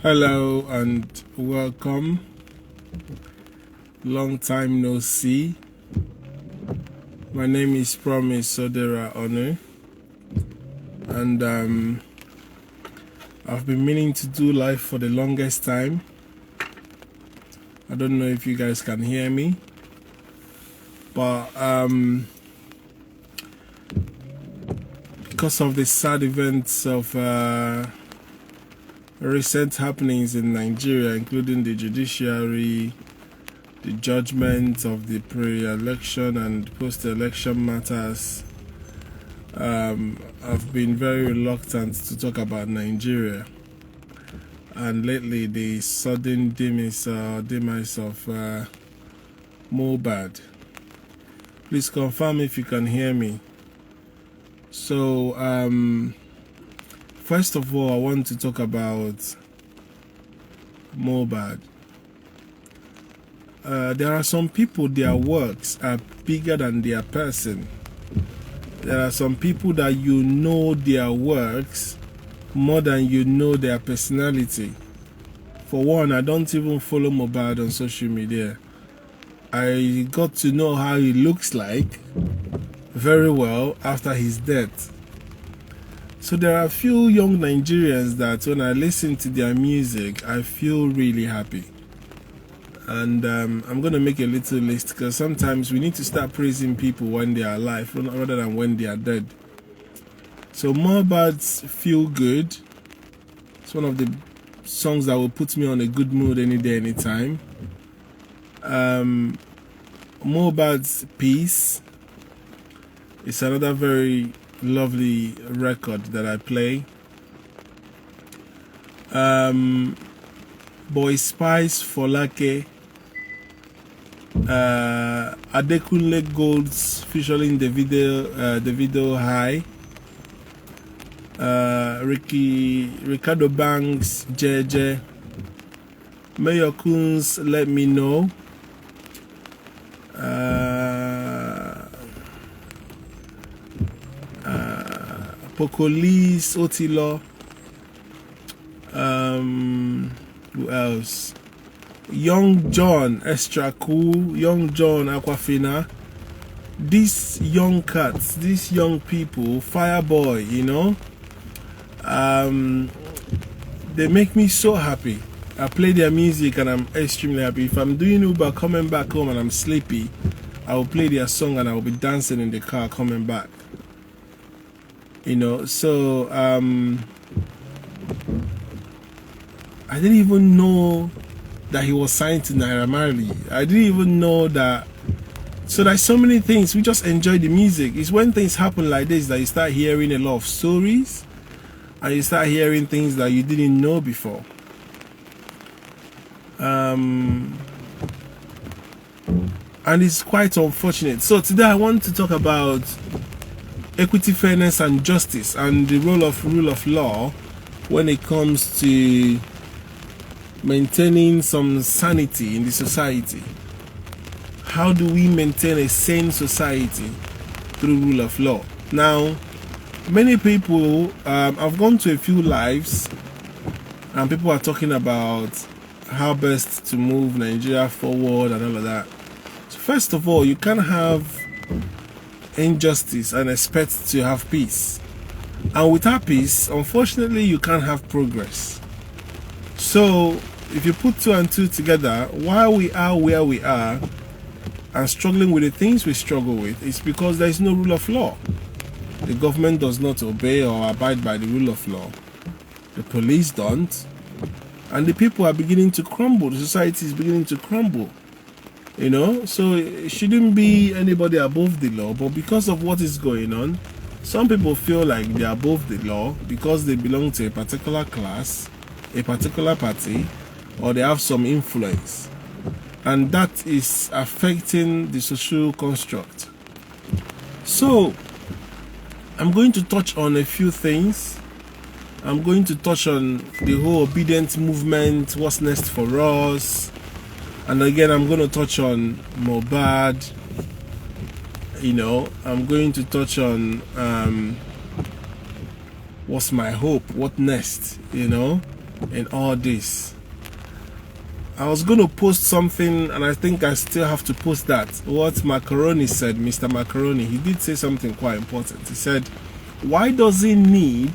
Hello and welcome. Long time no see. My name is Promise Sodera Onu, and I've been meaning to do live for the longest time. I don't know if you guys can hear me, but because of the sad events of recent happenings in Nigeria, including the judiciary, the judgment of the pre-election and post-election matters, I've been very reluctant to talk about Nigeria. And lately, the sudden demise of Mohbad. Please confirm if you can hear me. So, first of all, I want to talk about Mohbad. There are some people, their works are bigger than their person. There are some people that you know their works more than you know their personality. For one, I don't even follow Mohbad on social media. I got to know how he looks like very well after his death. So there are a few young Nigerians that when I listen to their music, I feel really happy. And I'm going to make a little list, because sometimes we need to start praising people when they are alive rather than when they are dead. So Mohbad's Feel Good. It's one of the songs that will put me on a good mood any day, anytime. Mohbad's Peace. It's another very lovely record that I play. Boy Spice Folake, Adekunle Gold's featuring Davido High, Ricardo Banks JJ, Mayor Kun's Let Me Know, Pocolis Otilo, who else? Young John Extra Cool, Young John Aquafina. These young cats, these young people, Fireboy, you know, they make me so happy. I play their music and I'm extremely happy. If I'm doing Uber coming back home and I'm sleepy, I will play their song and I will be dancing in the car coming back. You know, so I didn't even know that he was signed to Naira Marley. I didn't even know that. So there's so many things. We just enjoy the music. It's when things happen like this that you start hearing a lot of stories, and you start hearing things that you didn't know before. And it's quite unfortunate. So today I want to talk about equity, fairness, and justice, and the role of law when it comes to maintaining some sanity in the society. How do we maintain a sane society through rule of law? Now, many people, I've gone to a few lives, and people are talking about how best to move Nigeria forward and all of that. So first of all, you can't have injustice and expect to have peace. And without peace, unfortunately, you can't have progress. So if you put two and two together, why we are where we are and struggling with the things we struggle with, is because there is no rule of law. The government does not obey or abide by the rule of law. The police don't. And the people are beginning to crumble. The society is beginning to crumble. You know, so it shouldn't be anybody above the law, but because of what is going on, some people feel like they're above the law because they belong to a particular class, a particular party, or they have some influence. And that is affecting the social construct. So, I'm going to touch on a few things. I'm going to touch on the whole obedience movement, what's next for us. And again, I'm going to touch on Mohbad. You know, I'm going to touch on what's my hope, what next, you know. in all this. I was going to post something, and I think I still have to post that. What Macaroni said, Mr. Macaroni, he did say something quite important. He said, why does he need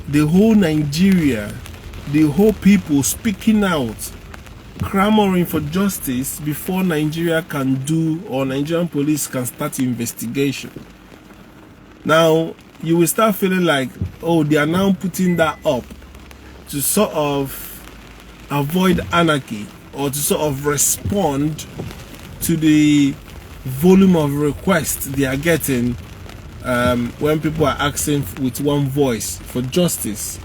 the whole Nigeria, the whole people speaking out, clamoring for justice before Nigeria can do, or Nigerian police can start investigation? Now, you will start feeling like, oh, they are now putting that up to sort of avoid anarchy, or to sort of respond to the volume of requests they are getting when people are asking with one voice for justice.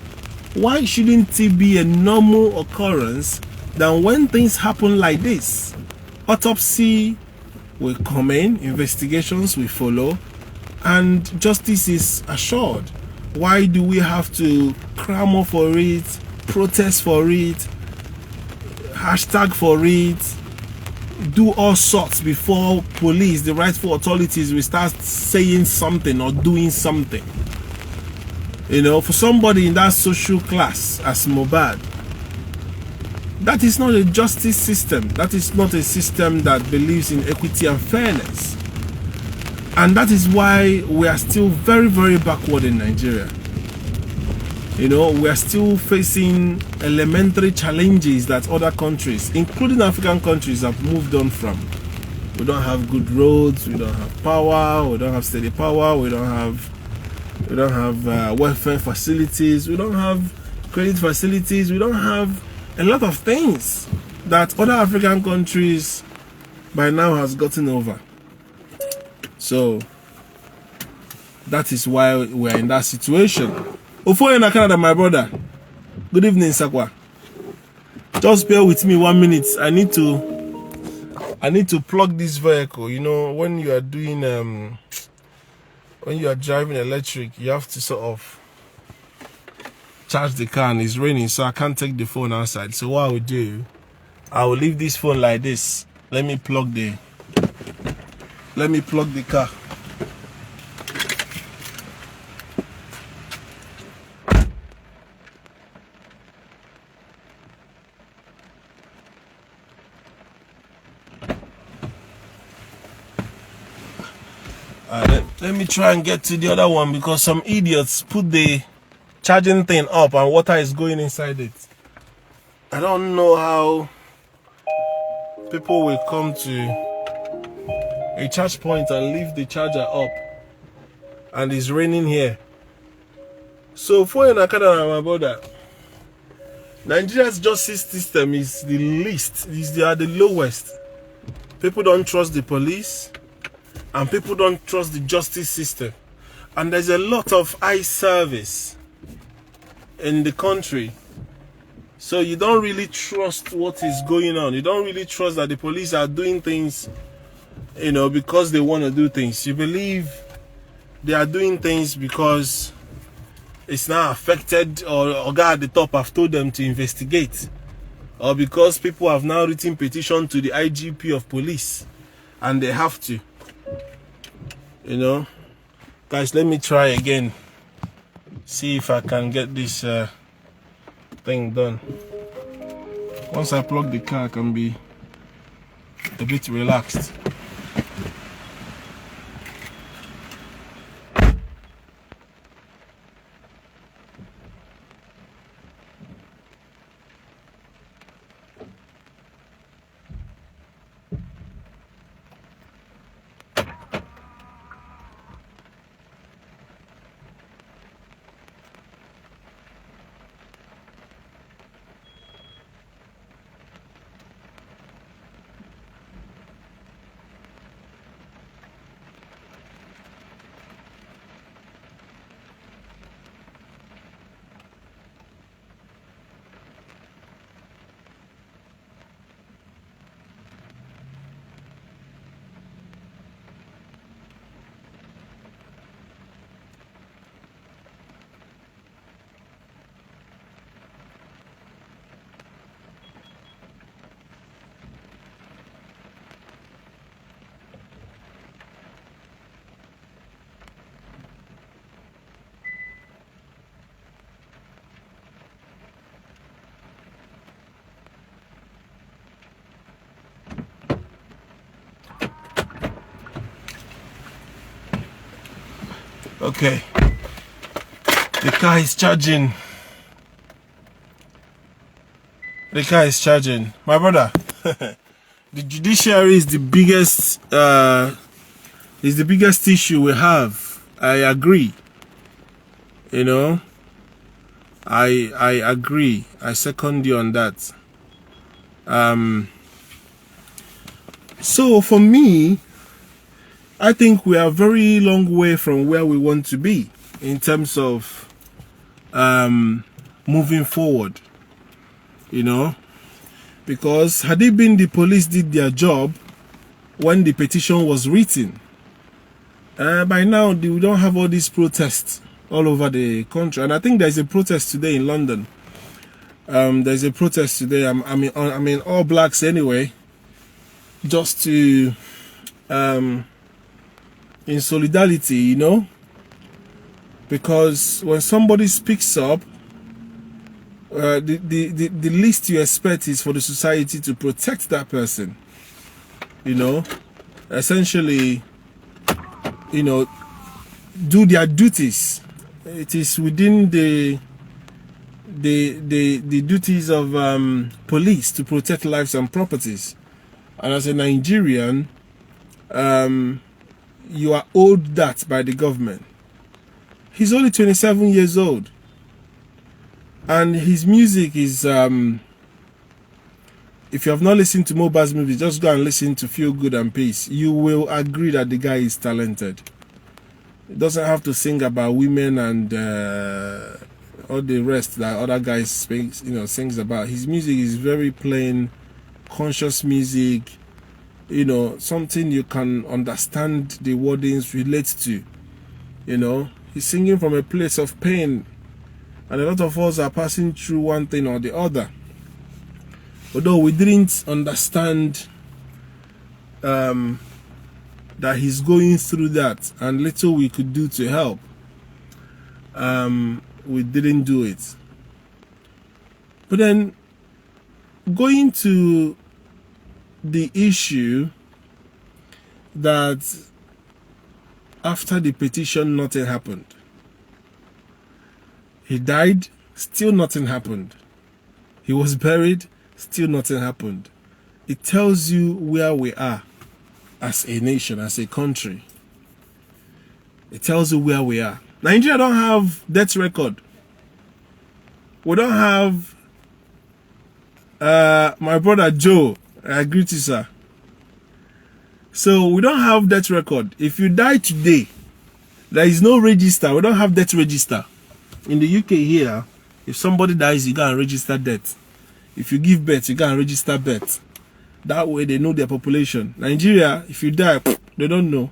Why shouldn't it be a normal occurrence that when things happen like this, autopsy will come in, investigations will follow, and justice is assured? Why do we have to clamor for it, protest for it, hashtag for it, do all sorts before police, the rightful authorities, will start saying something or doing something? You know, for somebody in that social class as Mohbad, that is not a justice system. That is not a system that believes in equity and fairness. And that is why we are still very, very backward in Nigeria. You know, we are still facing elementary challenges that other countries, including African countries, have moved on from. We don't have good roads, we don't have power, we don't have steady power, we don't have welfare facilities, we don't have credit facilities, we don't have a lot of things that other African countries by now has gotten over. So that is why we're in that situation. Ofoye na Canada, my brother. Good evening, Sakwa. Just bear with me 1 minute. I need to plug this vehicle. You know, when you are doing when you are driving electric, you have to sort of charge the car, and it's raining, so I can't take the phone outside. So what I will do, I will leave this phone like this. Let me plug the car. Let me try and get to the other one, because some idiots put the charging thing up and water is going inside it. I don't know how people will come to a charge point and leave the charger up, and it's raining here. So for in Canada, my brother, Nigeria's justice system is the least, they are the lowest. People don't trust the police, and people don't trust the justice system. And there's a lot of eye service in the country. So you don't really trust what is going on. You don't really trust that the police are doing things, you know, because they want to do things. You believe they are doing things because it's now affected, or guy at the top have told them to investigate, or because people have now written petition to the IGP of police and they have to. You know, guys, let me try again, see if I can get this thing done. Once I plug the car, I can be a bit relaxed. Okay. The car is charging. The car is charging. My brother, the judiciary is the biggest issue we have. I agree. You know, I agree. I second you on that. So for me, I think we are a very long way from where we want to be in terms of moving forward. You know, because had it been the police did their job when the petition was written, by now we don't have all these protests all over the country. And I think there's a protest today in London. There's a protest today. I mean all blacks anyway, just to in solidarity, you know, because when somebody speaks up, the least you expect is for the society to protect that person. You know, essentially, you know, do their duties. It is within the duties of police to protect lives and properties. And as a Nigerian, you are owed that by the government. He's only 27 years old. And his music is, if you have not listened to Mohbad's movie, just go and listen to Feel Good and Peace. You will agree that the guy is talented. He doesn't have to sing about women and all the rest that other guys sings about. His music is very plain, conscious music, you know, something you can understand the wordings relate to. You know, he's singing from a place of pain. And a lot of us are passing through one thing or the other. Although we didn't understand that he's going through that, and little we could do to help, we didn't do it. But then, going to the issue that after the petition, nothing happened. He died, still nothing happened. He was buried, still nothing happened. It tells you where we are as a nation, as a country. It tells you where we are. Nigeria don't have death record. We don't have my brother Joe. I agree to you, sir. So we don't have death record. If you die today, there is no register. We don't have death register. In the UK here, if somebody dies, you go and register death. If you give birth, you go and register birth. That way they know their population. Nigeria, if you die, they don't know.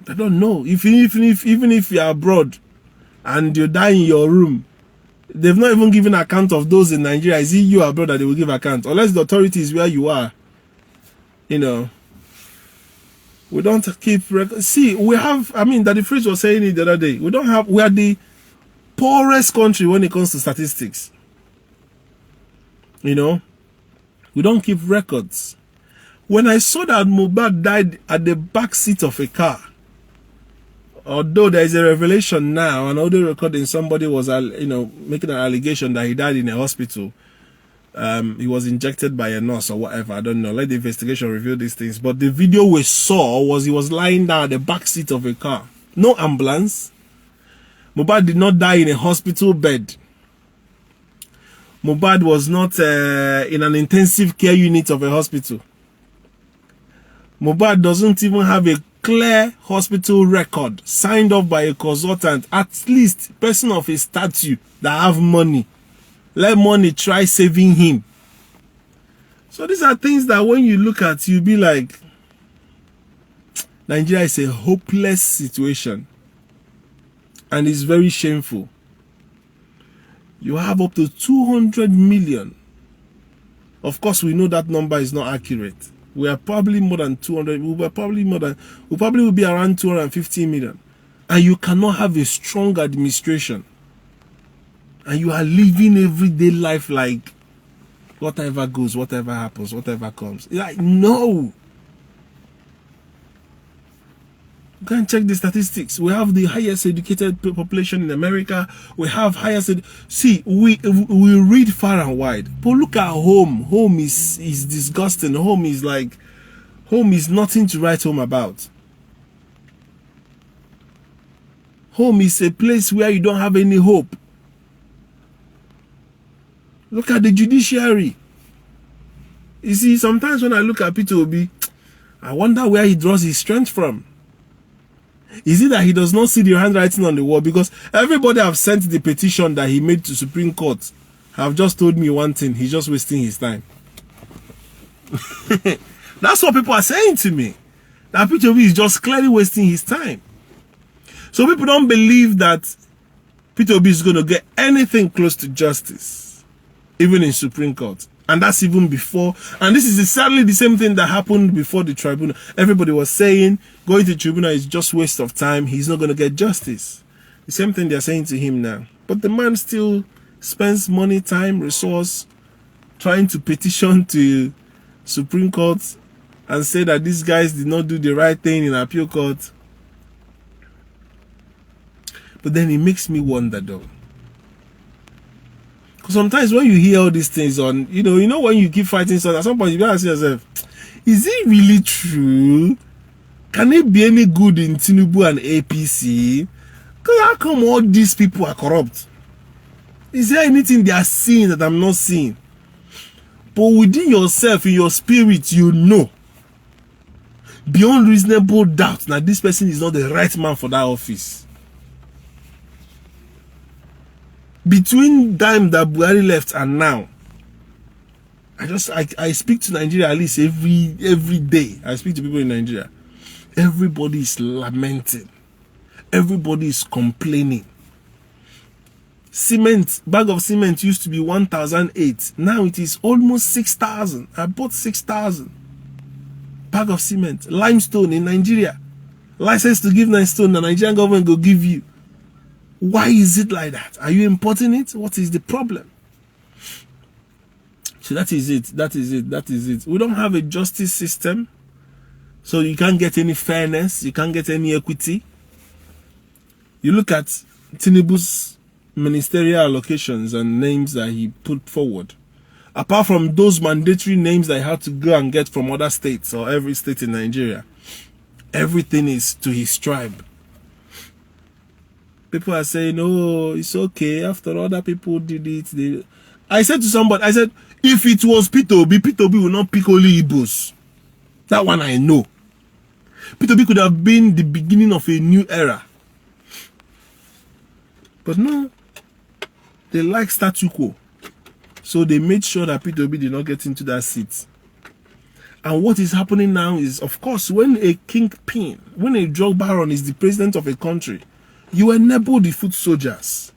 They don't know. Even if you're abroad and you die in your room, they've not even given account of those in Nigeria. Is it you abroad that they will give account? Unless the authority is where you are. You know. We don't keep record. See, we have, I mean, that the phrase was saying it the other day. We are the poorest country when it comes to statistics. You know, we don't keep records. When I saw that Mohbad died at the back seat of a car, although there is a revelation now, an audio recording, somebody was, you know, making an allegation that he died in a hospital. He was injected by a nurse or whatever. I don't know. Let the investigation reveal these things. But the video we saw was he was lying down at the back seat of a car. No ambulance. Mohbad did not die in a hospital bed. Mohbad was not in an intensive care unit of a hospital. Mohbad doesn't even have a clear hospital record signed off by a consultant, at least person of his stature that have money. Let money try saving him. So these are things that when you look at, you'll be like, Nigeria is a hopeless situation. And it's very shameful. You have up to 200 million. Of course, we know that number is not accurate. We are probably more than 200. We probably will be around 250 million. And you cannot have a strong administration. And you are living everyday life like whatever goes, whatever happens, whatever comes. Like, no. Go and check the statistics. We have the highest educated population in America. We have highest. See, we read far and wide. But look at home. Home is disgusting. Home is nothing to write home about. Home is a place where you don't have any hope. Look at the judiciary. You see, sometimes when I look at Peter Obi, I wonder where he draws his strength from. Is it that he does not see the handwriting on the wall? Because everybody have sent the petition that he made to Supreme Court have just told me one thing: he's just wasting his time. That's what people are saying to me. That Peter Obi is just clearly wasting his time. So people don't believe that Peter Obi is going to get anything close to justice, even in Supreme Court. And that's even before. And this is exactly the same thing that happened before the tribunal. Everybody was saying going to the tribunal is just waste of time. He's not going to get justice. The same thing they're saying to him now. But the man still spends money, time, resource trying to petition to Supreme Court and say that these guys did not do the right thing in appeal court. But then it makes me wonder though. Because sometimes when you hear all these things on, you know when you keep fighting something, at some point you gotta ask yourself, is it really true? Can it be any good in Tinubu and APC? Because how come all these people are corrupt? Is there anything they are seeing that I'm not seeing? But within yourself, in your spirit, you know, beyond reasonable doubt, that this person is not the right man for that office. Between time that Buhari left and now, I speak to Nigeria at least every day. I speak to people in Nigeria. Everybody is lamenting. Everybody is complaining. Cement, bag of cement used to be 1,008. Now it is almost 6,000. I bought 6,000. Bag of cement. Limestone in Nigeria. License to give limestone, the Nigerian government will give you. Why is it like that? Are you importing it? What is the problem? So that is it. We don't have a justice system. So you can't get any fairness. You can't get any equity. You look at Tinubu's ministerial allocations and names that he put forward. Apart from those mandatory names that he had to go and get from other states or every state in Nigeria, everything is to his tribe. People are saying, oh, it's okay. After other people did it. I said to somebody, if it was Peter Obi will not pick only Igbos. That one I know. Peter Obi could have been the beginning of a new era. But no, they like statu quo. So they made sure that Peter Obi did not get into that seat. And what is happening now is, of course, when a kingpin, when a drug baron is the president of a country, you enable the foot soldiers.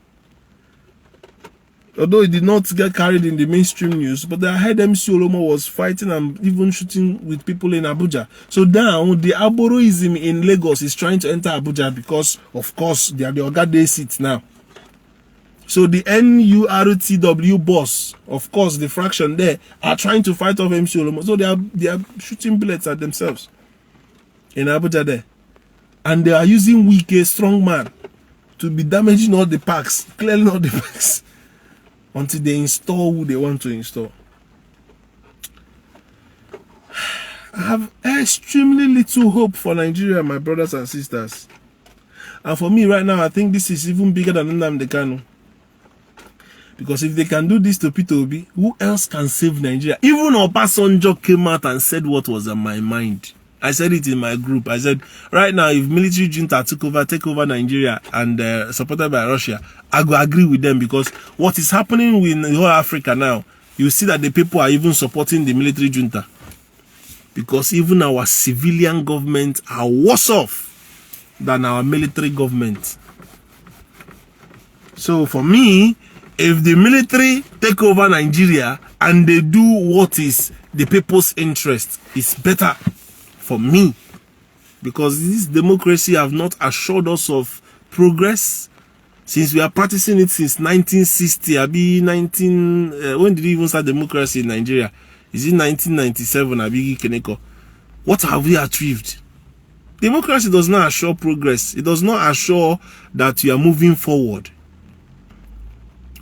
Although it did not get carried in the mainstream news, but I heard MC Olomo was fighting and even shooting with people in Abuja. So now the Arboroism in Lagos is trying to enter Abuja because, of course, they are the Ogade seats now. So the NURTW boss, of course, the fraction there, are trying to fight off MC Olomo. So they are shooting bullets at themselves in Abuja there. And they are using Wike, strong man, to be damaging all the parks, clearly all the parks, until they install who they want to install. I have extremely little hope for Nigeria, my brothers and sisters. And for me right now, I think this is even bigger than Nnamdi Kanu. Because if they can do this to Peter Obi, who else can save Nigeria? Even Obasanjo came out and said what was on my mind. I said it in my group. I said, right now, if military junta take over Nigeria and supported by Russia, I go agree with them, because what is happening with the whole Africa now, you see that the people are even supporting the military junta. Because even our civilian government are worse off than our military government. So for me, if the military take over Nigeria and they do what is the people's interest, it's better for me, because this democracy have not assured us of progress since we are practicing it since 1960. When did we even start democracy in Nigeria? Is it 1997? What have we achieved? Democracy does not assure progress. It does not assure that you are moving forward.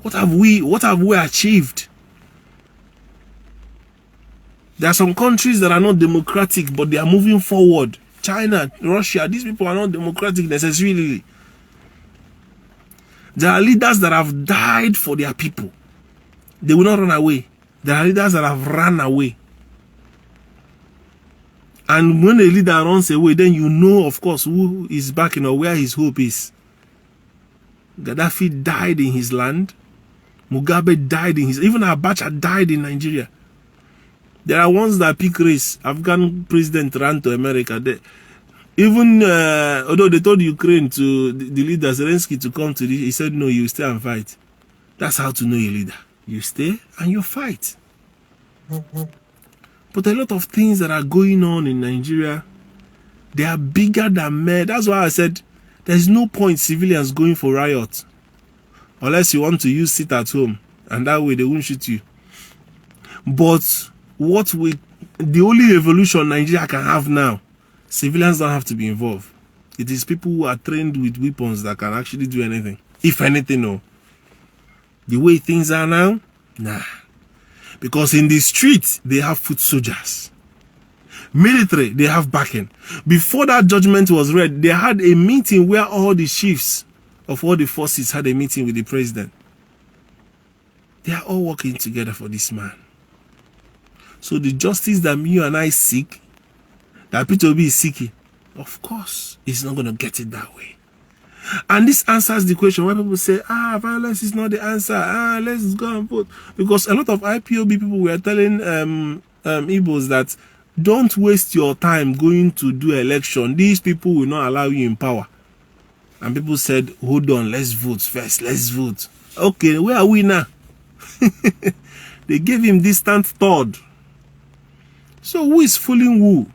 What have we achieved? There are some countries that are not democratic, but they are moving forward. China, Russia, these people are not democratic necessarily. There are leaders that have died for their people. They will not run away. There are leaders that have run away. And when a leader runs away, then you know, of course, who is backing or where his hope is. Gaddafi died in his land. Mugabe died in his... Even Abacha died in Nigeria. There are ones that pick race. Afghan president ran to America. Although they told Ukraine to the leader Zelensky to come to this, he said, no, you stay and fight. That's how to know a leader. You stay and you fight. But a lot of things that are going on in Nigeria, they are bigger than men. That's why I said there's no point civilians going for riot. Unless you want to use sit at home. And that way they won't shoot you. But the only revolution Nigeria can have now, civilians don't have to be involved. It is people who are trained with weapons that can actually do anything. If anything, no. The way things are now, nah. Because in the streets, they have foot soldiers. Military, they have backing. Before that judgment was read, they had a meeting where all the chiefs of all the forces had a meeting with the president. They are all working together for this man. So the justice that you and I seek, that P2B is seeking, of course, he's not going to get it that way. And this answers the question where people say, violence is not the answer. Let's go and vote. Because a lot of IPOB people were telling Igbos that don't waste your time going to do election. These people will not allow you in power. And people said, hold on, let's vote first. Let's vote. Okay, where are we now? They gave him distant third. So who is fooling who?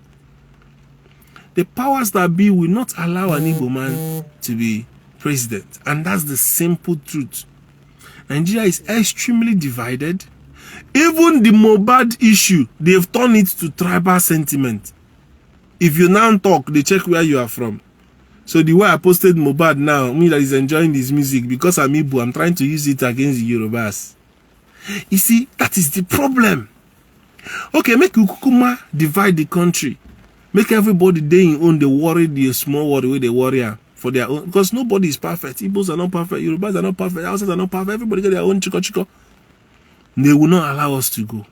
The powers that be will not allow an Igbo man to be president. And that's the simple truth. Nigeria is extremely divided. Even the Mohbad issue, they've turned it to tribal sentiment. If you now talk, they check where you are from. So the way I posted Mohbad now, me that is enjoying this music, because I'm Igbo, I'm trying to use it against the Yorubas. You see, that is the problem. Okay, make Ukukuma divide the country. Make everybody they own the worry, the small worry where they worry for their own. Because nobody is perfect. Igbos are not perfect. Yorubas are not perfect. Hausas are not perfect. Everybody got their own chiko. They will not allow us to go.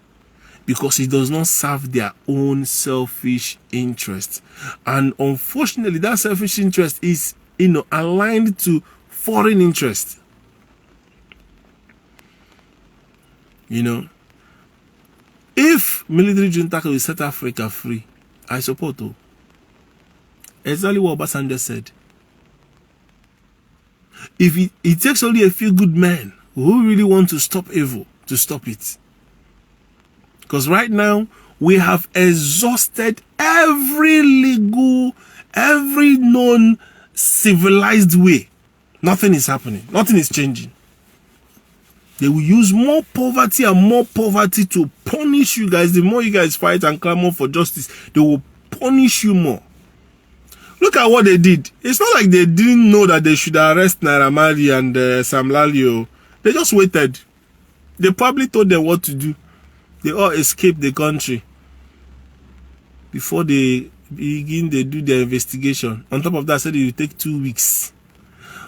Because it does not serve their own selfish interest. And unfortunately, that selfish interest is, aligned to foreign interest. If military junta will set Africa free, I support it. Exactly what Obasanjo said. If it takes only a few good men who really want to stop evil to stop it. Because right now, we have exhausted every legal, every known civilized way. Nothing is happening. Nothing is changing. They will use more poverty and more poverty to punish you guys. The more you guys fight and clamor for justice, they will punish you more. Look at what they did. It's not like they didn't know that they should arrest Naira Marley and Sam Lalio. They just waited. They probably told them what to do. They all escaped the country before they do their investigation. On top of that, said it will take 2 weeks.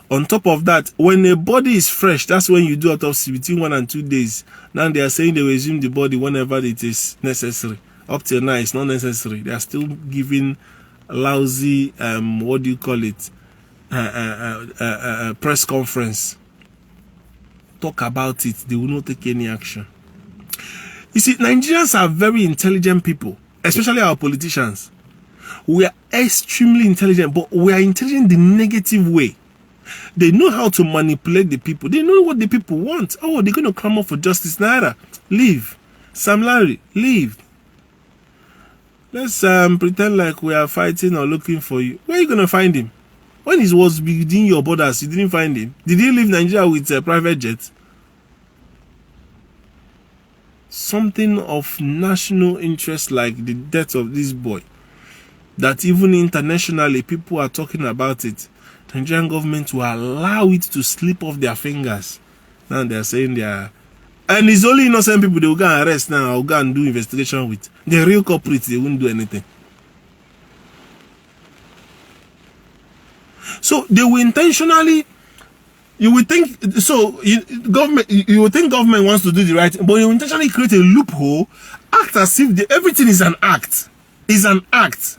On top of that, when a body is fresh, that's when you do autopsy between 1 and 2 days. Now they are saying they will resume the body whenever it is necessary. Up till now, it's not necessary. They are still giving lousy, what do you call it, press conference. Talk about it. They will not take any action. You see, Nigerians are very intelligent people, especially our politicians. We are extremely intelligent, but we are intelligent the negative way. They know how to manipulate the people. They know what the people want. Oh, they're going to come up for justice. Naira, leave. Sam Larry, leave. Let's pretend like we are fighting or looking for you. Where are you going to find him? When he was within your borders, you didn't find him. Did he leave Nigeria with a private jet? Something of national interest like the death of this boy. that even internationally people are talking about it. Nigerian government will allow it to slip off their fingers. Now they're saying they are, and it's only innocent people they will go and arrest now or go and do investigation with. The real culprits, they won't do anything. So they will intentionally, you would think, so you would think government wants to do the right thing, but you intentionally create a loophole, act as if everything is an act. Is an act.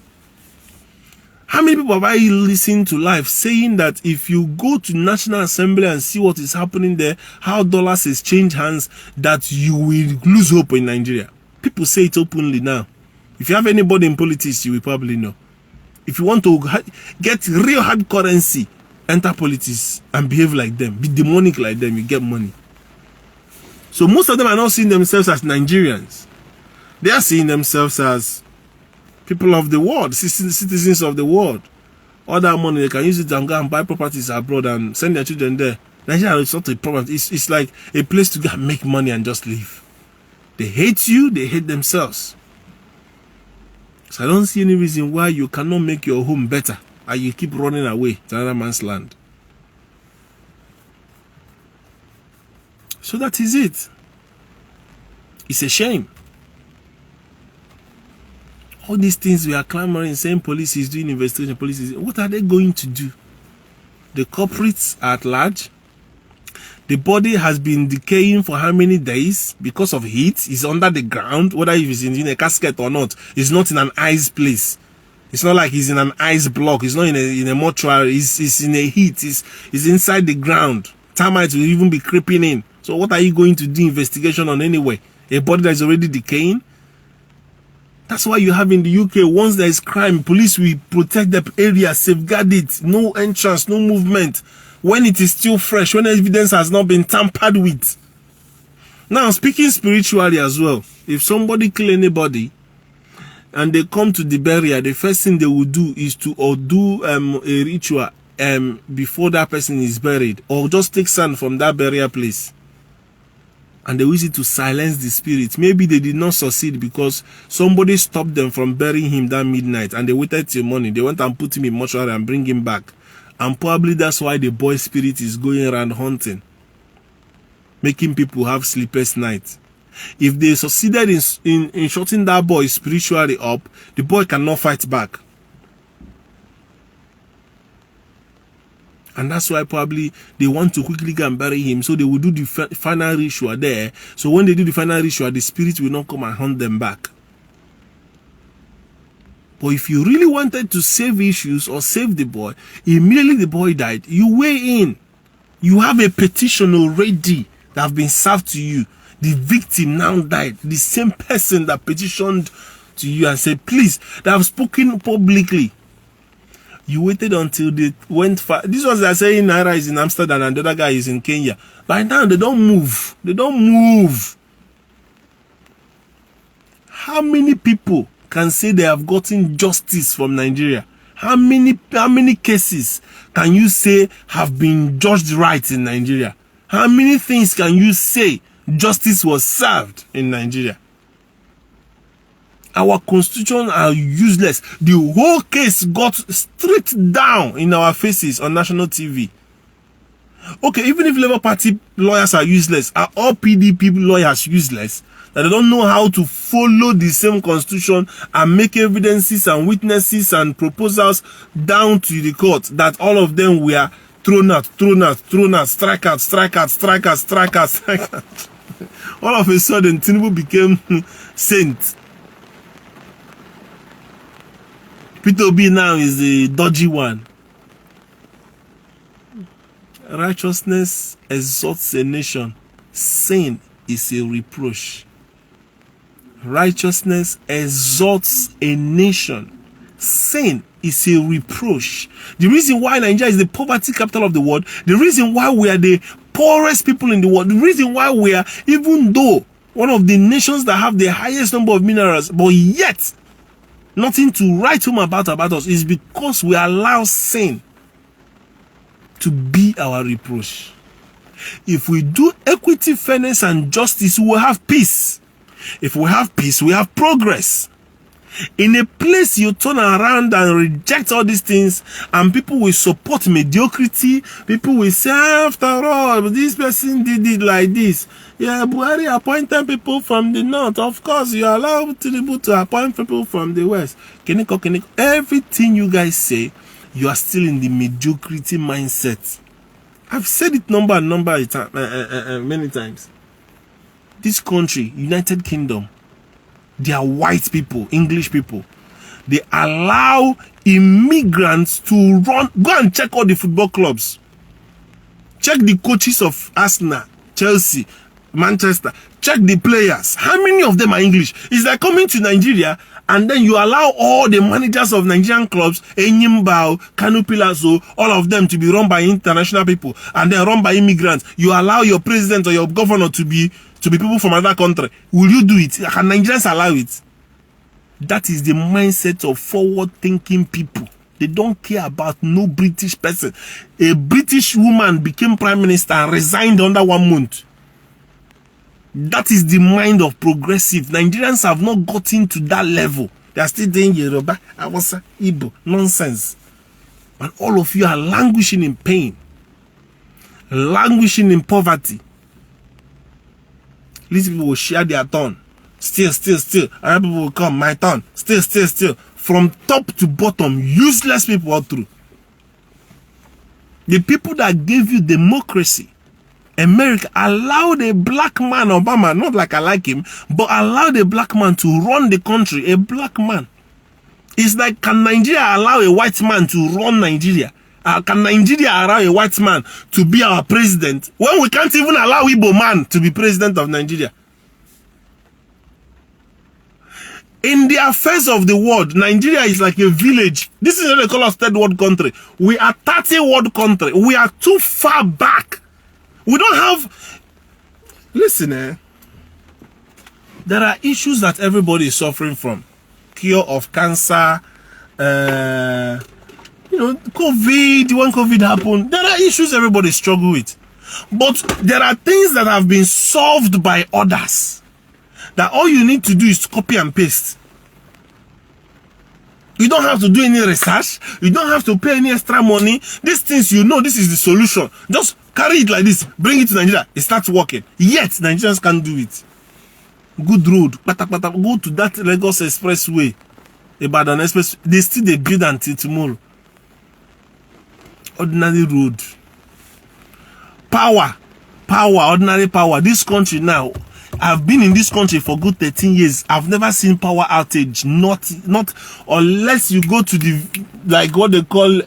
How many people have I listened to live saying that if you go to National Assembly and see what is happening there, how dollars has changed hands, that you will lose hope in Nigeria? People say it openly now. If you have anybody in politics, you will probably know. If you want to get real hard currency, enter politics and behave like them, be demonic like them, you get money. So most of them are not seeing themselves as Nigerians. They are seeing themselves as people of the world, citizens of the world. All that money, they can use it and go and buy properties abroad and send their children there. Nigeria is not a problem. It's like a place to go and make money and just leave. They hate you, they hate themselves. So I don't see any reason why you cannot make your home better and you keep running away to another man's land. So that is it. It's a shame. All these things we are clamoring, saying police is doing investigation, police is, what are they going to do? The culprits are at large. The body has been decaying for how many days because of heat? It's under the ground, whether it's in a casket or not. It's not in an ice place. It's not like he's in an ice block. It's not in a mortuary. It's in a heat. It's inside the ground. Termites will even be creeping in. So what are you going to do investigation on anyway? A body that is already decaying? That's why you have in the UK, once there is crime, police will protect the area, safeguard it, no entrance, no movement. When it is still fresh, when evidence has not been tampered with. Now, speaking spiritually as well, if somebody kill anybody and they come to the burial, the first thing they will do is to do a ritual before that person is buried, or just take sand from that burial place. And they use it to silence the spirit. Maybe they did not succeed because somebody stopped them from burying him that midnight and they waited till morning. They went and put him in mortuary and bring him back. And probably that's why the boy spirit is going around hunting, making people have sleepless nights. If they succeeded in shutting that boy spiritually up, the boy cannot fight back. And that's why probably they want to quickly go and bury him. So they will do the final ritual there. So when they do the final ritual, the spirit will not come and hunt them back. But if you really wanted to save issues or save the boy, immediately the boy died, you weigh in. You have a petition already that have been served to you. The victim now died. The same person that petitioned to you and said, please, that have spoken publicly. You waited until they went far. This was I saying Naira is in Amsterdam and the other guy is in Kenya. By now they don't move. They don't move. How many people can say they have gotten justice from Nigeria? How many cases can you say have been judged right in Nigeria? How many things can you say justice was served in Nigeria? Our constitution are useless. The whole case got stripped down in our faces on national TV. Okay, even if Labour Party lawyers are useless, are all PDP lawyers useless? That they don't know how to follow the same constitution and make evidences and witnesses and proposals down to the court, that all of them were thrown out, strike out. All of a sudden, Tinubu became saint. Peter Obi now is the dodgy one. Righteousness exalts a nation. Sin is a reproach. Righteousness exalts a nation. Sin is a reproach. The reason why Nigeria is the poverty capital of the world, the reason why we are the poorest people in the world, the reason why we are, even though one of the nations that have the highest number of minerals, but yet nothing to write home about us, is because we allow sin to be our reproach. If we do equity, fairness, and justice, we will have peace. If we have peace, we have progress. In a place you turn around and reject all these things, and people will support mediocrity. People will say, after all, this person did it like this. Yeah, Buhari appointed people from the north. Of course, you allow Tinubu to appoint people from the west. Keniko. Everything you guys say, you are still in the mediocrity mindset. I've said it many times. This country, United Kingdom, they are white people, English people. They allow immigrants to run. Go and check all the football clubs. Check the coaches of Arsenal, Chelsea, Manchester. Check the players. How many of them are English? It's like coming to Nigeria and then you allow all the managers of Nigerian clubs, Enyimbao, Kanu Pilazo, all of them to be run by international people and then run by immigrants. You allow your president or your governor to be people from another country. Will you do it? Can Nigerians allow it? That is the mindset of forward-thinking people. They don't care about no British person. A British woman became prime minister and resigned under 1 month. That is the mind of progressive. Nigerians have not gotten to that level. They are still doing Yoruba, Hausa, Igbo, nonsense. And all of you are languishing in pain. Languishing in poverty. These people will share their turn. Still. Other people will come, my turn. Still. From top to bottom, useless people all through. The people that gave you democracy, America, allowed a black man, Obama, not like I like him, but allowed a black man to run the country. A black man. It's like, can Nigeria allow a white man to run Nigeria? Can Nigeria allow a white man to be our president when we can't even allow Igbo man to be president of Nigeria? In the affairs of the world, Nigeria is like a village. This is what they call us third world country. We are 30 world country. We are too far back. We don't have... Listen, there are issues that everybody is suffering from. Cure of cancer, COVID, when COVID happened, there are issues everybody struggle with. But there are things that have been solved by others. That all you need to do is copy and paste. You don't have to do any research. You don't have to pay any extra money. These things, this is the solution. Just carry it like this. Bring it to Nigeria. It starts working. Yet, Nigerians can't do it. Good road. Go to that Lagos Expressway. Ibadan Express. They still build until tomorrow. Ordinary road. Power, ordinary power. This country now, I've been in this country for good 13 years. I've never seen power outage. Not unless you go to the, like what they call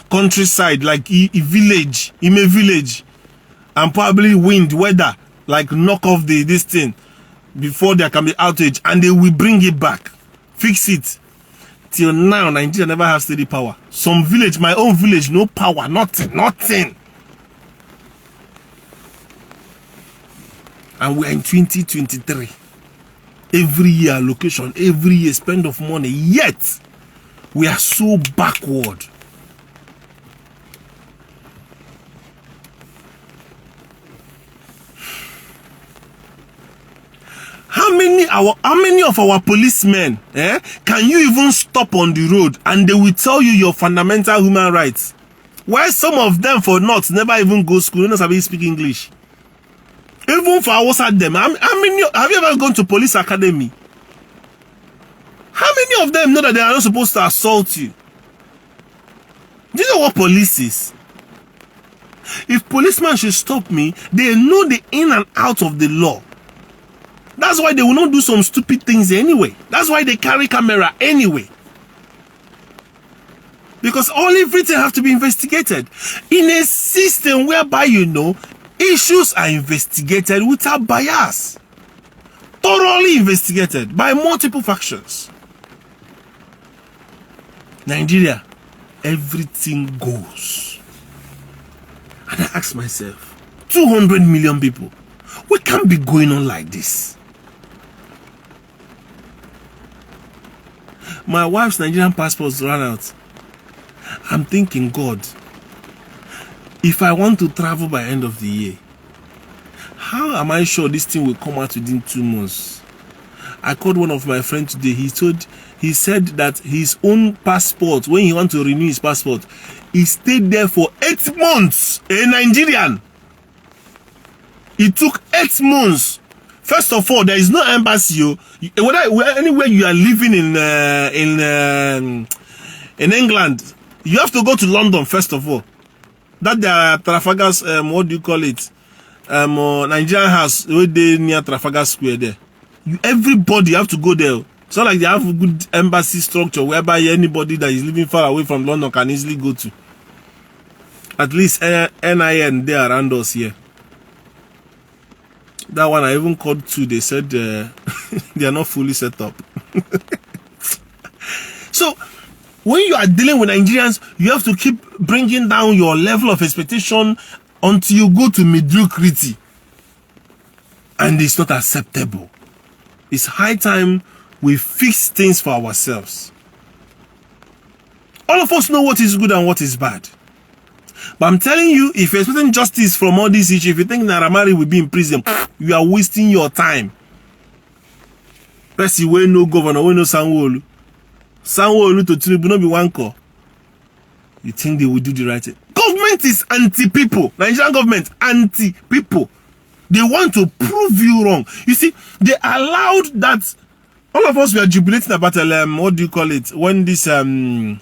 countryside, like a village, in a village, and probably wind, weather, like knock off this thing before there can be outage, and they will bring it back, fix it. Till now, Nigeria never has steady power. Some village, my own village, no power, nothing. And we're in 2023. Every year allocation, every year spend of money. Yet, we are so backward. How many of our policemen can you even stop on the road and they will tell you your fundamental human rights? Why some of them for not never even go school, don't know speak English. Even for outside them, how many have you ever gone to police academy? How many of them know that they are not supposed to assault you? Do you know what police is? If policemen should stop me, they know the in and out of the law. That's why they will not do some stupid things anyway. That's why they carry camera anyway. Because everything have to be investigated. In a system whereby, issues are investigated without bias. Thoroughly investigated by multiple factions. Nigeria, everything goes. And I ask myself, 200 million people, we can't be going on like this. My wife's Nigerian passport ran out. I'm thinking, God, if I want to travel by end of the year, how am I sure this thing will come out within 2 months? I called one of my friends today. He he said that his own passport, when he want to renew his passport, he stayed there for 8 months. A Nigerian. It took 8 months. First of all, there is no embassy. Anywhere you are living in England, you have to go to London first of all. That there Trafalgar's what do you call it? Nigerian house where they near Trafalgar Square there. Everybody have to go there. It's not like they have a good embassy structure whereby anybody that is living far away from London can easily go to. At least NIN there around us here. That one I even called to. They said they are not fully set up. So when you are dealing with Nigerians, you have to keep bringing down your level of expectation until you go to mediocrity. And it's not acceptable. It's high time we fix things for ourselves. All of us know what is good and what is bad. But I'm telling you, if you're expecting justice from all these issues, if you think Naira Marley will be in prison, you are wasting your time. Press we no governor, we no Sanwo-Olu. Sanwo-Olu to Tinubu no be one call. You think they will do the right thing? Government is anti-people. Nigerian government, anti-people. They want to prove you wrong. You see, they allowed that. All of us were jubilating about what do you call it? When this the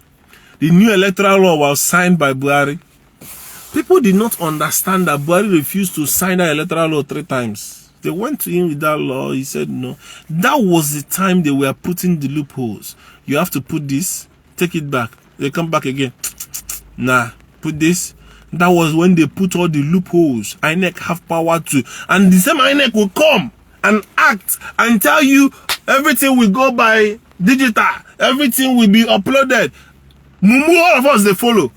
new electoral law was signed by Buhari. People did not understand that Buhari refused to sign that electoral law 3 times. They went to him with that law. He said no. That was the time they were putting the loopholes. You have to put this, take it back. They come back again. Nah, put this. That was when they put all the loopholes. INEC have power to. And the same INEC will come and act and tell you everything will go by digital. Everything will be uploaded. Mumu, all of us, they follow.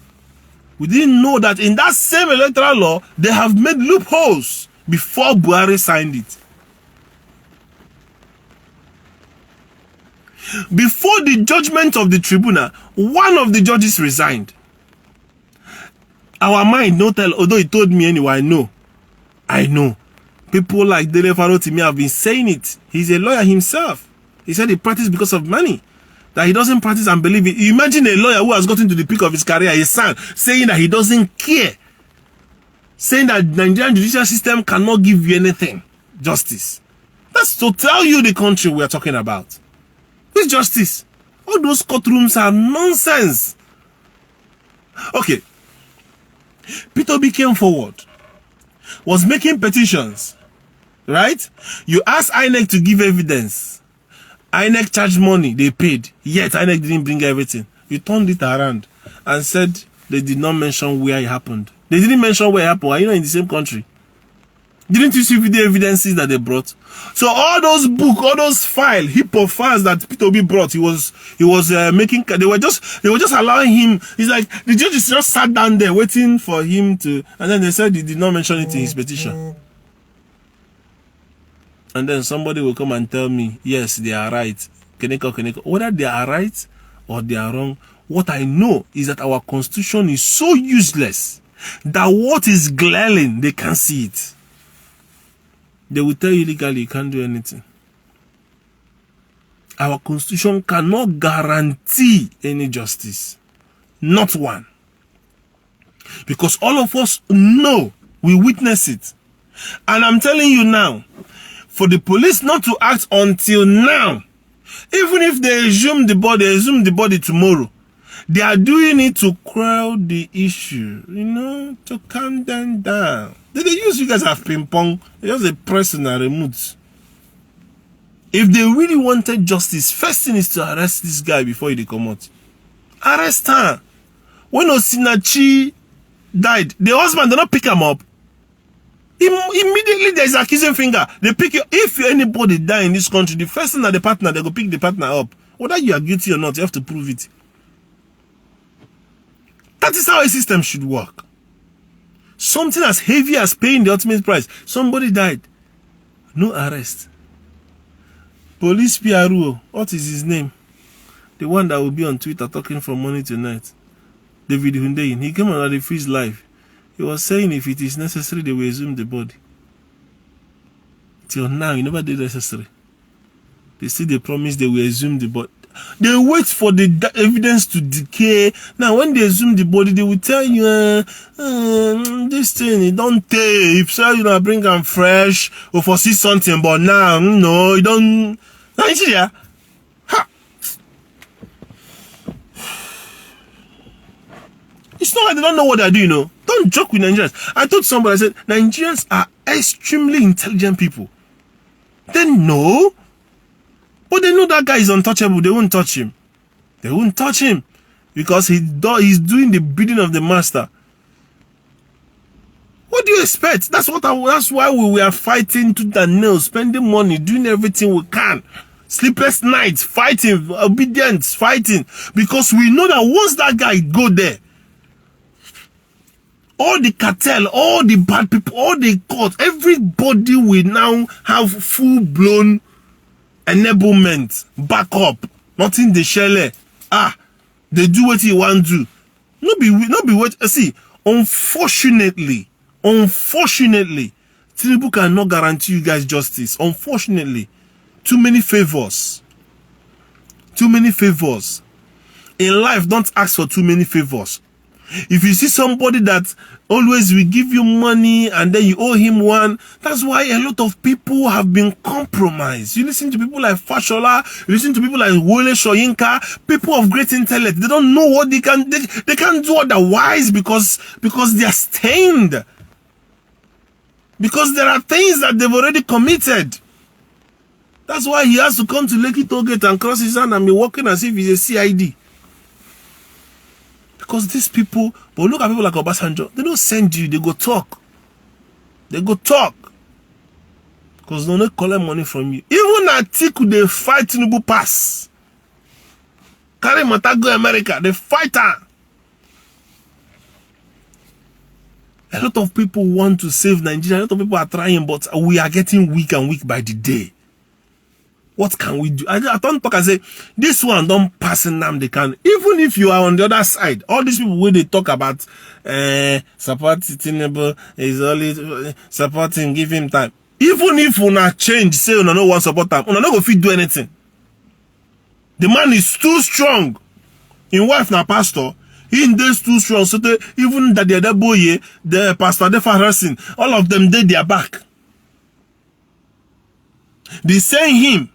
We didn't know that in that same electoral law, they have made loopholes before Buhari signed it. Before the judgment of the tribunal, one of the judges resigned. Our mind no tell, although he told me anyway, I know. People like Dele Faro to me have been saying it. He's a lawyer himself. He said he practiced because of money. That he doesn't practice and believe it. Imagine a lawyer who has gotten to the peak of his career, his son, saying that he doesn't care. Saying that the Nigerian judicial system cannot give you anything. Justice. That's to tell you the country we are talking about. Which justice? All those courtrooms are nonsense. Okay. Peter B came forward. Was making petitions. Right? You ask INEC to give evidence. INEC charged money, they paid. Yet INEC didn't bring everything. You turned it around and said they did not mention where it happened. They didn't mention where it happened. Are you not in the same country? Didn't you see the evidences that they brought? So all those books, all those files, heap of files that Peter B brought, he was making. They were just allowing him. It's like the judges just sat down there waiting for him to, and then they said he did not mention it in his petition. And then somebody will come and tell me, yes, they are right. Keneko. Whether they are right or they are wrong, what I know is that our constitution is so useless that what is glaring, they can't see it. They will tell you legally you can't do anything. Our constitution cannot guarantee any justice. Not one. Because all of us know, we witness it. And I'm telling you now, for the police not to act until now, even if they assume the body tomorrow, they are doing it to crowd the issue, to calm them down. They use you guys as ping pong. They just a press and a remote. If they really wanted justice, first thing is to arrest this guy before he come out. Arrest her. When Osinachi died, the husband did not pick him up. Immediately there's accusing finger. They pick you. If anybody die in this country, the first thing that the partner, they go pick the partner up. Whether you are guilty or not, you have to prove it. That is how a system should work. Something as heavy as paying the ultimate price. Somebody died. No arrest. Police PRO. What is his name? The one that will be on Twitter talking from morning to night. David Hundeyin. He came on the Freeze Live. He was saying if it is necessary, they will exhume the body. Till now, he never did necessary. They still they promise they will exhume the body. They wait for the evidence to decay. Now, when they exhume the body, they will tell you, this thing, it don't take. If so, you know, bring them fresh or foresee something, but now, no, you don't. Nigeria. Ha. It's not like they don't know what they're doing, no. Don't joke with Nigerians. I told somebody, I said, Nigerians are extremely intelligent people. They know. But they know that guy is untouchable. They won't touch him. They won't touch him because he's doing the bidding of the master. What do you expect? That's why we are fighting to the nail, spending money, doing everything we can. Sleepless nights, fighting, obedience, fighting. Because we know that once that guy go there, all the cartel, all the bad people, all the court, everybody will now have full-blown enablement, backup, nothing they share. They do what you want to do. Not be what. See, unfortunately, Tinubu cannot guarantee you guys justice. Unfortunately, too many favors. In life, don't ask for too many favors. If you see somebody that always will give you money and then you owe him one, that's why a lot of people have been compromised. You listen to people like Fashola, you listen to people like Wole Soyinka, people of great intellect. They don't know what they can't do otherwise because they are stained. Because there are things that they've already committed. That's why he has to come to Lekki Tollgate and cross his hand and be walking as if he's a CID. Because these people, but look at people like Obasanjo, they don't send you, they go talk. Because they don't collect money from you. Even Atiku, they fight Tinubu pass. Carry Matago America, they fight her. A lot of people want to save Nigeria, a lot of people are trying, but we are getting weak and weak by the day. What can we do? I don't talk and say, this one don't pass in them, they can. Even if you are on the other side, all these people where they talk about support Tinubu is only supporting, give him time. Even if una change, say una no want support time, una no go fit do anything. The man is too strong. In wife na pastor, he is too strong. So they, even that the other boy, the pastor, the Pharisees, all of them did their back. They send him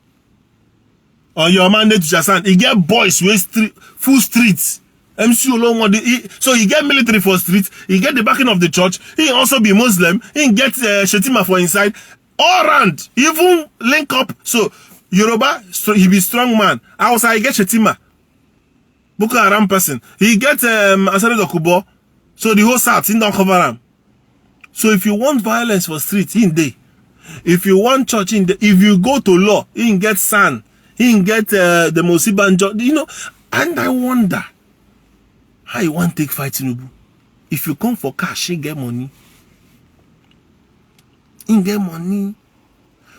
on your mandate to Jasan. He get boys with full streets. MC Olomode. So he get military for streets. He get the backing of the church. He also be Muslim. He get Shetima for inside. All round. Even link up. So Yoruba, he be strong man. Outside he get Shetima. Boko Haram person. He get Asare Dokubo. So the whole South, he don't cover him. So if you want violence for streets, he in day. If you want church in the, if you go to law, he can get San, he can get the Mosibanjo, you know. And I wonder how you want to take fight Tinubu. If you come for cash, he get money. He get money.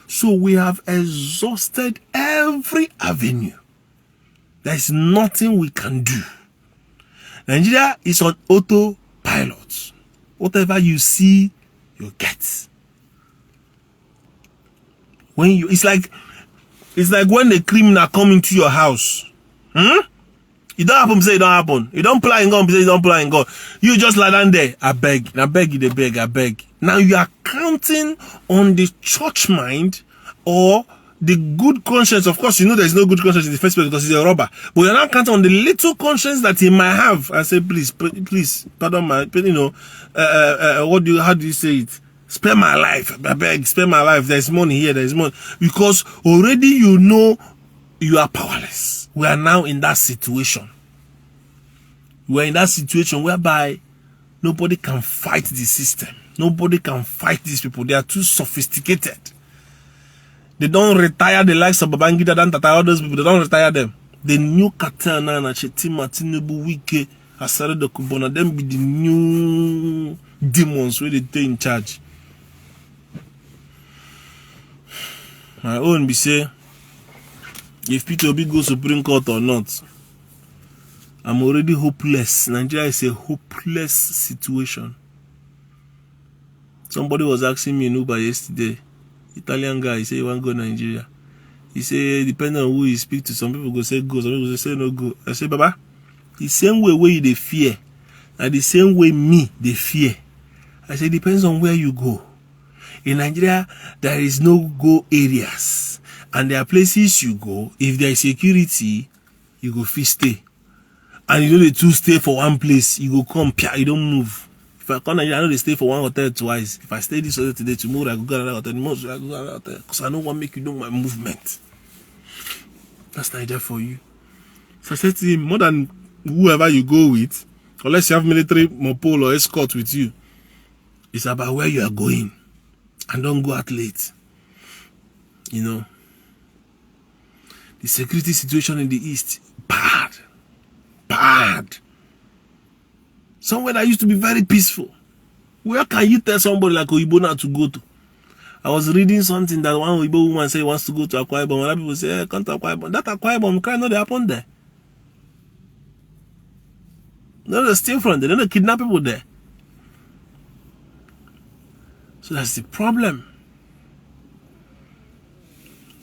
So we have exhausted every avenue. There is nothing we can do. Nigeria is on autopilot. Whatever you see, you get. When you, it's like when the criminal come into your house. It don't happen, say it don't happen. You don't play in God, say it don't play in God. You just lie down there. I beg you, they beg, I beg. Now you are counting on the church mind or the good conscience. Of course, you know there's no good conscience in the first place because he's a robber. But you're not counting on the little conscience that he might have. I say, please, pardon my, you know, how do you say it? Spare my life. I beg, spare my life. There's money here. There's money. Because already you know you are powerless. We are now in that situation. We are in that situation whereby nobody can fight the system. Nobody can fight these people. They are too sophisticated. They don't retire the likes of Babangida, all those people. They don't retire them. The new cartel now, Chetima, Tinubu, Wike, Asare Dokubona, them be the new demons where they take in charge. My own be say, if Peter Obi goes Supreme Court or not, I'm already hopeless. Nigeria is a hopeless situation. Somebody was asking me in Uber yesterday, Italian guy, he said he want to go to Nigeria. He say, depending on who you speak to, some people go say go, some people go say no go. I say, Baba, the same way where you they fear, and the same way me they fear. I say, depends on where you go. In Nigeria, there is no go areas. And there are places you go, if there is security, you go fit stay. And you know the two stay for one place, you go come, you don't move. If I come Nigeria, I know they stay for one hotel twice. If I stay this hotel today, tomorrow I go another hotel, tomorrow I go another hotel. Because I don't want to make you know my movement. That's Nigeria for you. So I said to him, more than whoever you go with, unless you have military mopole or escort with you, it's about where you are going. And don't go out late. You know. The security situation in the East, bad. Bad. Somewhere that used to be very peaceful. Where can you tell somebody like Oyibo now to go to? I was reading something that one Oyibo woman say wants to go to Akwa Ibom. Other people say, come to Akwa Ibom. That Akwa Ibom crime not happen there. No, they steal from there. They don't kidnap people there. So that's the problem.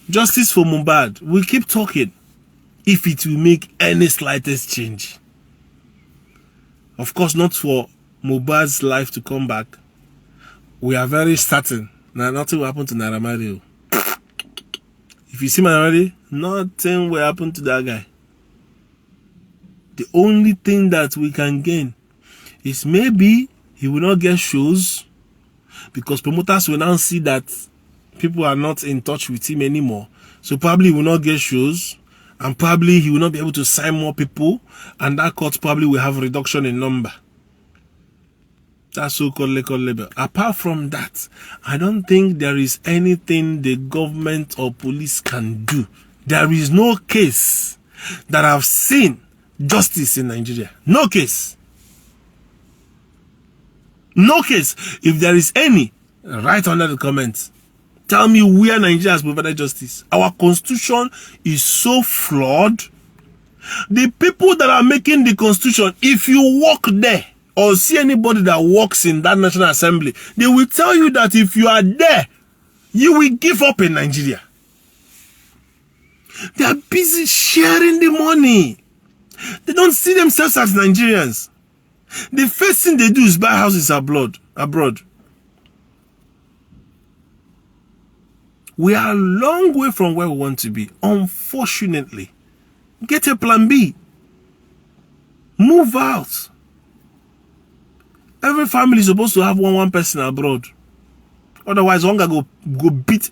Justice for Mohbad. We keep talking if it will make any slightest change. Of course, not for Mohbad's life to come back. We are very certain that nothing will happen to Naira Marley. If you see Naira Marley, nothing will happen to that guy. The only thing that we can gain is maybe he will not get shows, because promoters will now see that people are not in touch with him anymore. So probably he will not get shows, and probably he will not be able to sign more people, and that court probably will have a reduction in number. That's so-called label. Apart from that, I don't think there is anything the government or police can do. There is no case that I've seen justice in Nigeria. No case. No case. If there is any, write under the comments. Tell me where Nigeria has provided justice. Our constitution is so flawed. The people that are making the constitution, if you walk there or see anybody that works in that National Assembly, they will tell you that if you are there, you will give up in Nigeria. They are busy sharing the money. They don't see themselves as Nigerians. The first thing they do is buy houses abroad. We are a long way from where we want to be. Unfortunately, get a plan B. Move out. Every family is supposed to have one person abroad. Otherwise, one guy go beat.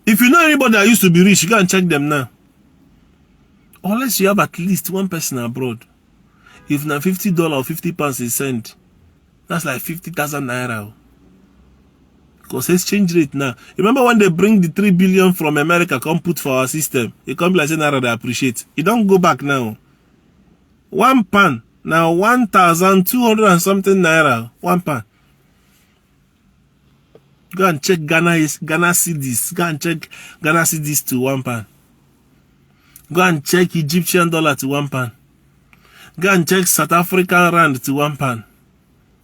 If you know anybody that used to be rich, you go and check them now. Unless you have at least one person abroad. If now $50 or £50 is sent, that's like 50,000 naira. Because exchange rate now. Remember when they bring the 3 billion from America, come put for our system, it come like say naira they appreciate. It don't go back now. £1 now 1,200 and something naira. £1. Go and check Ghana cedis. Go and check Ghana cedis to £1. Go and check Egyptian dollar to £1. Go and check South African rand to £1.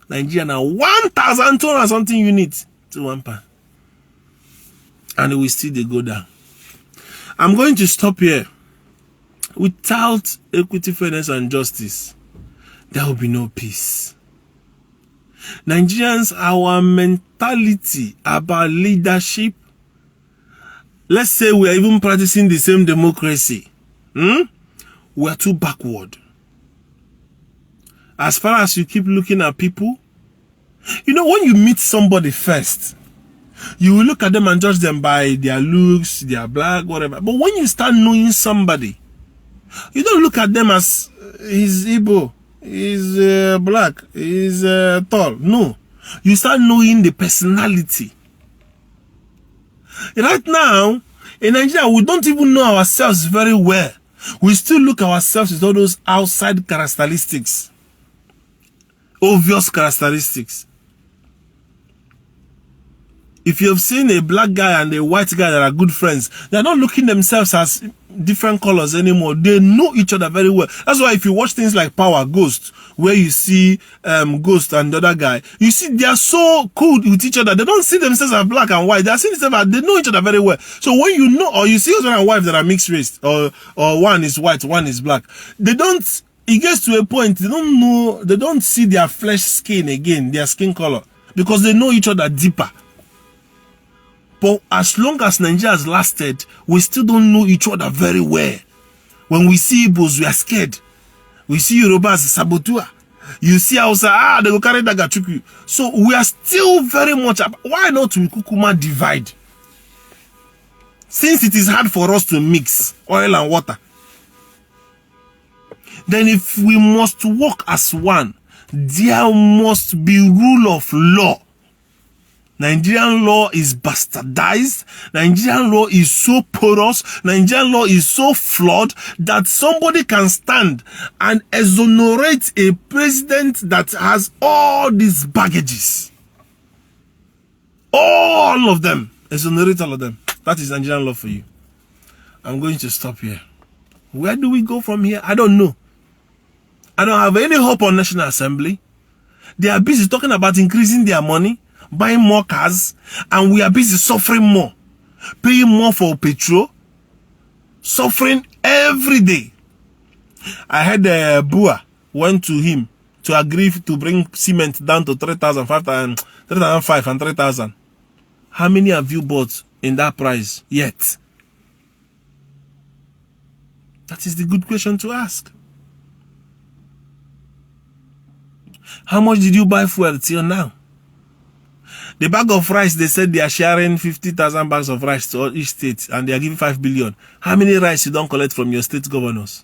Nigeria now 1,200 something units to £1. And we still they go down. I'm going to stop here. Without equity, fairness, and justice, there will be no peace. Nigerians, our mentality about leadership, let's say we are even practicing the same democracy. We are too backward. As far as you keep looking at people, you know, when you meet somebody first, you will look at them and judge them by their looks, their black, whatever. But when you start knowing somebody, you don't look at them as he's Igbo, he's black, he's tall. No. You start knowing the personality. Right now, in Nigeria, we don't even know ourselves very well. We still look at ourselves with all those outside characteristics. Obvious characteristics. If you have seen a black guy and a white guy that are good friends, they are not looking themselves as different colors anymore. They know each other very well. That's why if you watch things like Power, Ghost, where you see Ghost and the other guy, you see they are so cool with each other. They don't see themselves as black and white. They are seeing themselves as, they know each other very well. So when you know, or you see husband and wife that are mixed race, or one is white, one is black, they don't, it gets to a point, they don't know, they don't see their flesh skin again, their skin color, because they know each other deeper. But as long as Nigeria has lasted, we still don't know each other very well. When we see Igbos, we are scared. We see Yorubas, Sabotua. You see Hausa, they go carry Dagachuku. So we are still very much, why not we kukuma divide? Since it is hard for us to mix oil and water, then if we must work as one, there must be rule of law. Nigerian law is bastardized. Nigerian law is so porous. Nigerian law is so flawed that somebody can stand and exonerate a president that has all these baggages. All of them. Exonerate all of them. That is Nigerian law for you. I'm going to stop here. Where do we go from here? I don't know. I don't have any hope on National Assembly. They are busy talking about increasing their money, buying more cars, and we are busy suffering more, paying more for petrol, suffering every day. I heard Bua went to him to agree to bring cement down to 3,000, 5,000, 3,500 and 3,000. How many have you bought in that price yet? That is the good question to ask. How much did you buy fuel till now? The bag of rice, they said they are sharing 50,000 bags of rice to each state and they are giving 5 billion. How many rice you don't collect from your state governors?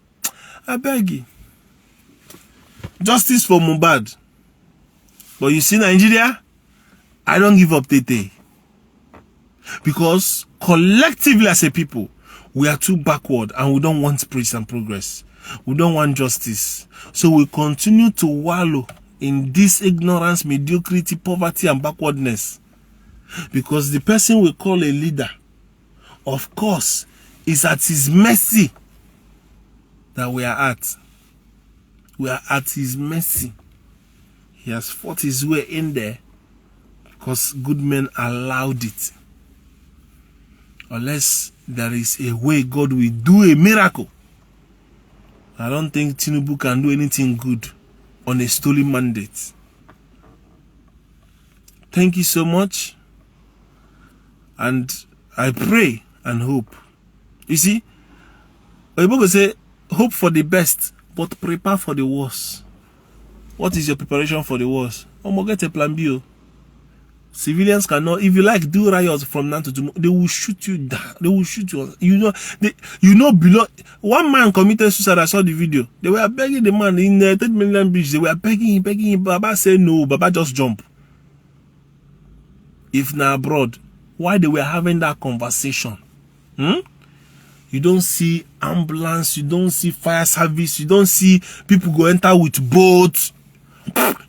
I beg you. Justice for Mohbad. But you see Nigeria, I don't give up Tete. Because collectively as a people, we are too backward and we don't want peace and progress. We don't want justice. So we continue to wallow in this ignorance, mediocrity, poverty, and backwardness. Because the person we call a leader, of course, is at his mercy that we are at. We are at his mercy. He has fought his way in there because good men allowed it. Unless there is a way God will do a miracle, I don't think Tinubu can do anything good on a stolen mandate. Thank you so much. And I pray and hope. You see, people say, hope for the best, but prepare for the worst. What is your preparation for the worst? Get a plan B. Civilians cannot, if you like, do riots from now to tomorrow. They will shoot you down. They will shoot you. You know, below. One man committed suicide. I saw the video. They were begging the man in the 3 million bridge. They were begging him. Baba said no. Baba just jump. If now abroad, why they were having that conversation? You don't see ambulance. You don't see fire service. You don't see people go enter with boats.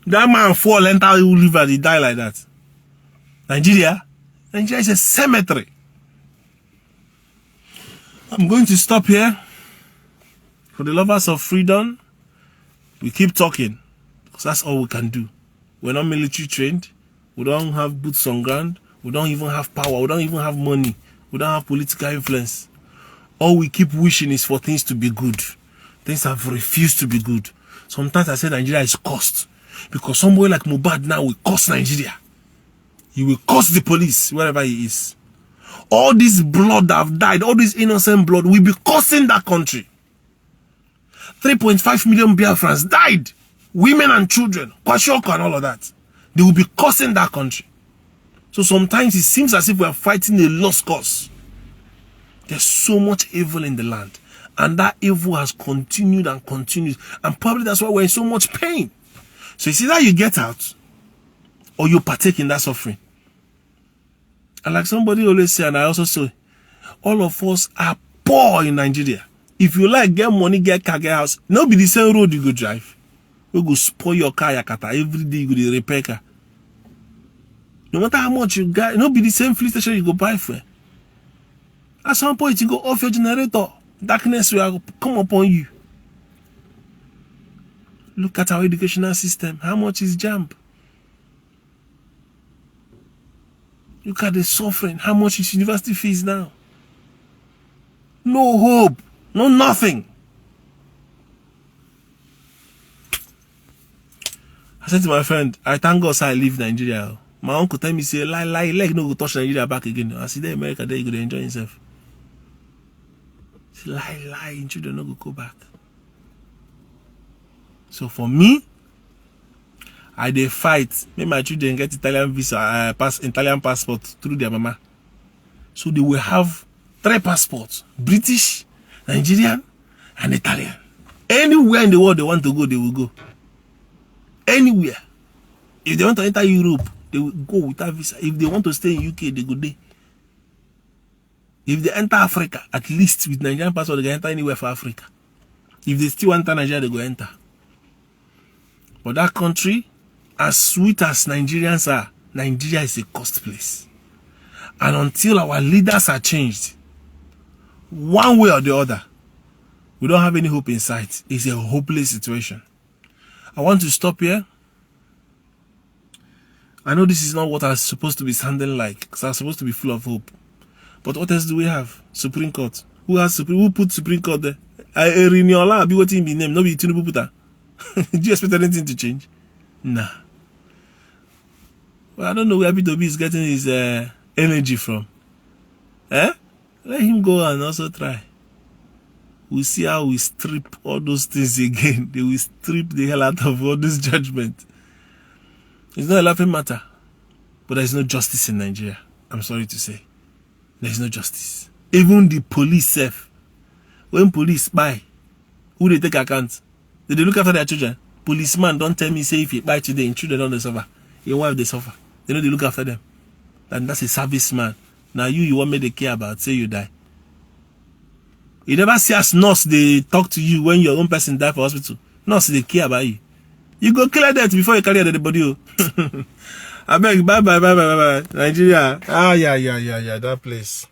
That man fall, enter the river. He die like that. Nigeria is a cemetery. I'm going to stop here. For the lovers of freedom, we keep talking because that's all we can do. We're not military trained. We don't have boots on ground. We don't even have power. We don't even have money. We don't have political influence. All we keep wishing is for things to be good. Things have refused to be good. Sometimes I say Nigeria is cursed because somebody like Mohbad now will curse Nigeria. He will curse the police wherever he is. All this blood that have died, all this innocent blood will be cursing that country. 3.5 million Biafrans died. Women and children, Kwashiorkor and all of that. They will be cursing that country. So sometimes it seems as if we are fighting a lost cause. There's so much evil in the land. And that evil has continued and continued. And probably that's why we're in so much pain. So it's either you get out or you partake in that suffering. And like somebody always say, and I also say, all of us are poor in Nigeria. If you like, get money, get car, get house. Not be the same road you go drive. You go spoil your car, yakata. Every day you go to repair car. No matter how much you got, not be the same fleet station you go buy for. At some point you go off your generator. Darkness will come upon you. Look at our educational system. How much is JAMB? Look at the suffering. How much is university fees now? No hope. No nothing. I said to my friend, I thank God I leave Nigeria. My uncle tell me, say, lie, leg no go touch Nigeria back again. I see the America there, you go enjoy yourself. Say, lie, children no go back. So for me, I dey fight. Make my children get Italian visa, Italian passport through their mama. So they will have 3 passports: British, Nigerian, and Italian. Anywhere in the world they want to go, they will go. Anywhere. If they want to enter Europe, they will go without visa. If they want to stay in UK, they go there. If they enter Africa, at least with Nigerian passport, they can enter anywhere for Africa. If they still enter Nigeria, they go enter. But that country, as sweet as Nigerians are, Nigeria is a cost place. And until our leaders are changed, one way or the other, we don't have any hope in sight. It's a hopeless situation. I want to stop here. I know this is not what I'm supposed to be sounding like, because I'm supposed to be full of hope. But what else do we have? Supreme Court. Who put Supreme Court there? Eriniola be waiting be name. No be Tinubu put. Do you expect anything to change? Nah. Well, I don't know where P2B is getting his energy from. Let him go and also try. We'll see how we strip all those things again. They will strip the hell out of all this judgment. It's not a laughing matter. But there is no justice in Nigeria. I'm sorry to say. There is no justice. Even the police self. When police spy, who they take account? Did they look after their children? Policeman don't tell me, say, if you buy today, and children don't suffer. Your wife, they suffer. They know they look after them. And that's a serviceman. Now you want me to care about, say you die. You never see as nurse, they talk to you when your own person die for hospital. Nurse, they care about you. You go clear that before you carry out the body. I beg, bye. Nigeria. Yeah, that place.